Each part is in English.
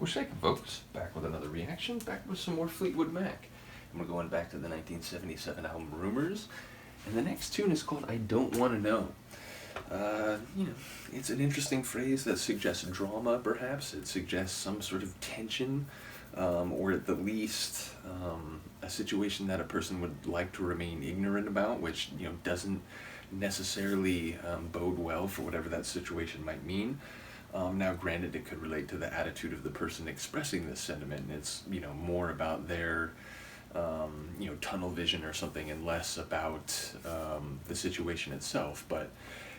Shaken folks, back with another reaction, back with some more Fleetwood Mac. And we're going back to the 1977 album Rumours, and the next tune is called I Don't Want to Know. It's an interesting phrase that suggests drama, perhaps. It suggests some sort of tension, or at the least, a situation that a person would like to remain ignorant about, which, doesn't necessarily bode well for whatever that situation might mean. Now, granted, it could relate to the attitude of the person expressing this sentiment, and it's, more about their, tunnel vision or something, and less about the situation itself. But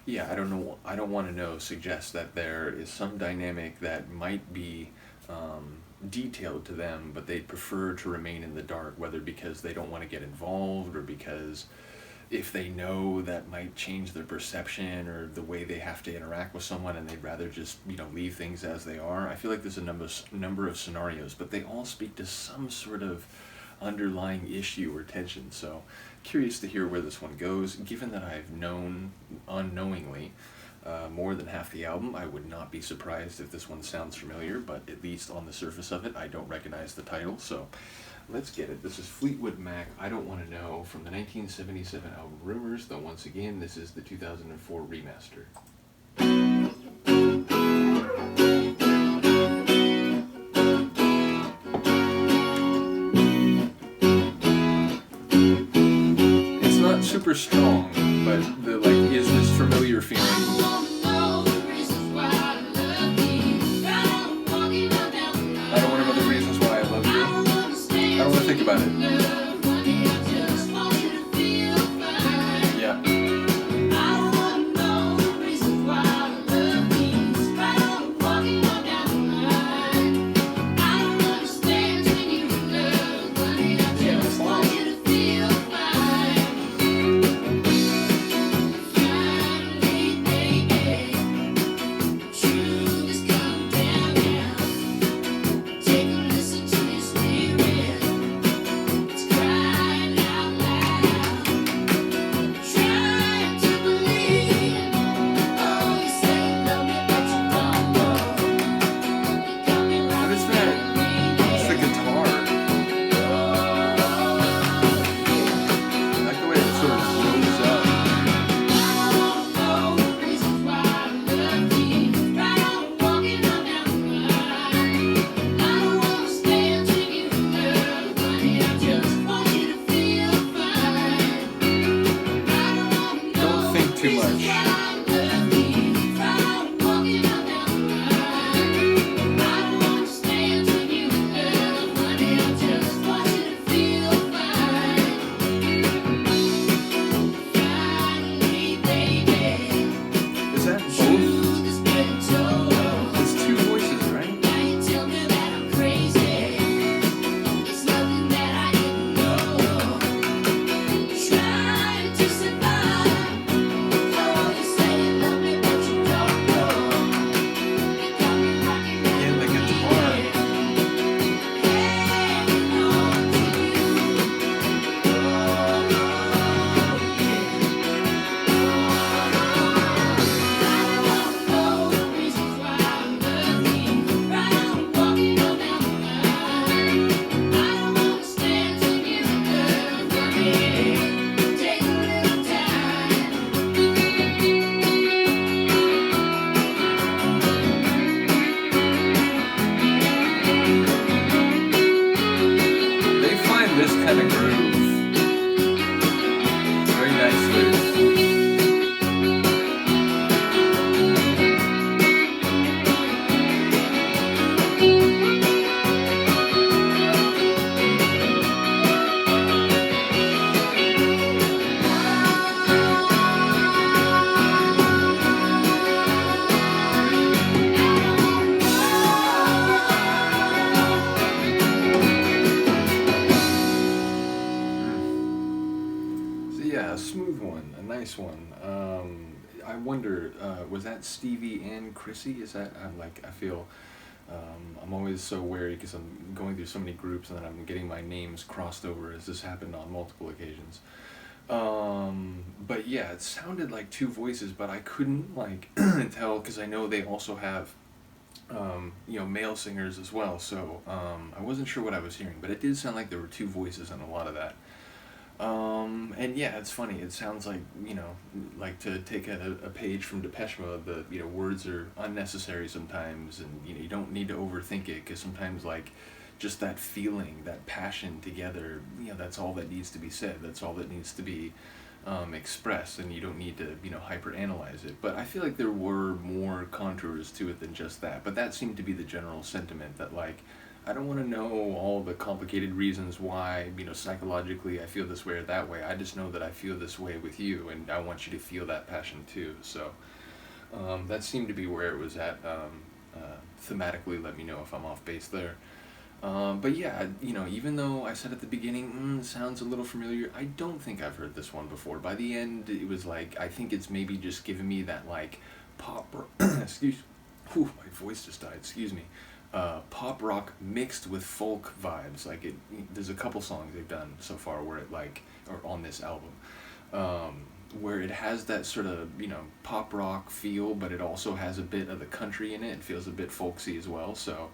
yeah, I don't know. I don't want to know suggests that there is some dynamic that might be detailed to them, but they prefer to remain in the dark, whether because they don't want to get involved or because if they know that might change their perception or the way they have to interact with someone, and they'd rather just leave things as they are. I feel like there's a number of scenarios, but they all speak to some sort of underlying issue or tension. So curious to hear where this one goes. Given that I've known unknowingly more than half the album, I would not be surprised if this one sounds familiar, but at least on the surface of it, I don't recognize the title. So let's get it. This is Fleetwood Mac, I Don't Want to Know, from the 1977 album Rumours, though once again, this is the 2004 remaster. It's not super strong, but the, is this familiar feeling? Think about it. Yeah. Too much. Is that both? It's two voices, right? This kind of groove very nicely. Yeah, a smooth one, a nice one. I wonder, was that Stevie and Chrissy? Is that, I feel, I'm always so wary because I'm going through so many groups and then I'm getting my names crossed over, as this happened on multiple occasions. But yeah, it sounded like two voices, but I couldn't tell, because I know they also have male singers as well. So I wasn't sure what I was hearing, but it did sound like there were two voices in a lot of that. And yeah, it's funny. It sounds like, like to take a page from Depeche Mode, the, words are unnecessary sometimes, and, you don't need to overthink it, because sometimes, like, just that feeling, that passion together, that's all that needs to be said. That's all that needs to be expressed, and you don't need to, hyper analyze it. But I feel like there were more contours to it than just that. But that seemed to be the general sentiment, that, like, I don't want to know all the complicated reasons why, psychologically I feel this way or that way. I just know that I feel this way with you, and I want you to feel that passion too. So that seemed to be where it was at. Thematically, let me know if I'm off base there. But yeah, even though I said at the beginning, sounds a little familiar, I don't think I've heard this one before. By the end, it was like, I think it's maybe just giving me that, like, excuse, whew, my voice just died, excuse me. Pop rock mixed with folk vibes. Like, there's a couple songs they've done so far where it, like, or on this album, where it has that sort of, pop rock feel, but it also has a bit of the country in it. It feels a bit folksy as well. So,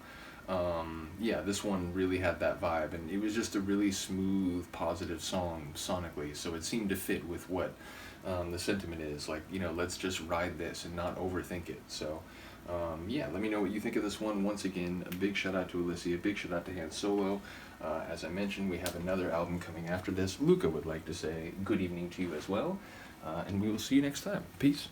yeah, this one really had that vibe, and it was just a really smooth, positive song sonically. So it seemed to fit with what the sentiment is. Like, let's just ride this and not overthink it. So, yeah, let me know what you think of this one. Once again, a big shout out to Elyssia, a big shout out to Hand Solo. As I mentioned, we have another album coming after this. Luca would like to say good evening to you as well, and we will see you next time. Peace.